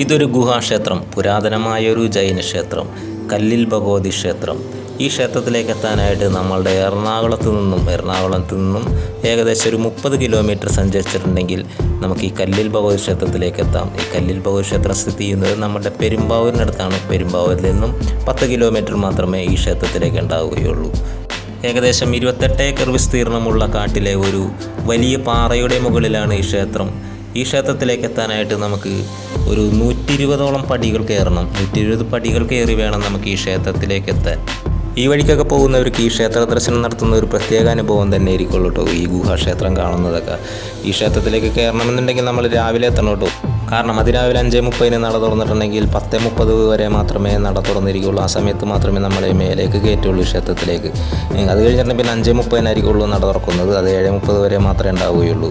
ഇതൊരു ഗുഹാക്ഷേത്രം, പുരാതനമായൊരു ജൈനക്ഷേത്രം, കല്ലിൽ ഭഗവതി ക്ഷേത്രം. ഈ ക്ഷേത്രത്തിലേക്ക് എത്താനായിട്ട് നമ്മളുടെ എറണാകുളത്ത് നിന്നും ഏകദേശം ഒരു 30 കിലോമീറ്റർ സഞ്ചരിച്ചിട്ടുണ്ടെങ്കിൽ നമുക്ക് ഈ കല്ലിൽ ഭഗവതി ക്ഷേത്രത്തിലേക്ക് എത്താം. ഈ കല്ലിൽ ഭഗവതി ക്ഷേത്രം സ്ഥിതി ചെയ്യുന്നത് നമ്മുടെ പെരുമ്പാവൂരിനടുത്താണ്. പെരുമ്പാവൂരിൽ നിന്നും 10 കിലോമീറ്റർ മാത്രമേ ഈ ക്ഷേത്രത്തിലേക്ക് ഉണ്ടാവുകയുള്ളൂ. ഏകദേശം 28 ഏക്കർ വിസ്തീർണമുള്ള കാട്ടിലെ ഒരു വലിയ പാറയുടെ മുകളിലാണ് ഈ ക്ഷേത്രം. ഈ ക്ഷേത്രത്തിലേക്ക് എത്താനായിട്ട് നമുക്ക് ഒരു 120ഓളം പടികൾ കയറണം. 120 പടികൾ കയറി വേണം നമുക്ക് ഈ ക്ഷേത്രത്തിലേക്ക് എത്താൻ. ഈ വഴിക്കൊക്കെ പോകുന്നവർക്ക് ഈ ക്ഷേത്ര ദർശനം നടത്തുന്ന ഒരു പ്രത്യേക അനുഭവം തന്നെ ആയിരിക്കുള്ളൂ കേട്ടോ, ഈ ഗുഹാക്ഷേത്രം കാണുന്നതൊക്കെ. ഈ ക്ഷേത്രത്തിലേക്ക് കയറണമെന്നുണ്ടെങ്കിൽ നമ്മൾ രാവിലെ എത്തണം കേട്ടോ. കാരണം അതിരാവിലെ 5:30 നട തുറന്നിട്ടുണ്ടെങ്കിൽ 10:30 വരെ മാത്രമേ നട തുറന്നിരിക്കുകയുള്ളൂ. ആ സമയത്ത് മാത്രമേ നമ്മളെ മേലേക്ക് കയറ്റുള്ളൂ ക്ഷേത്രത്തിലേക്ക്. അത് കഴിഞ്ഞിട്ടുണ്ടെങ്കിൽ പിന്നെ 5:30 നട തുറക്കുന്നത്. അത് 7:30 വരെ മാത്രമേ ഉണ്ടാവുകയുള്ളൂ.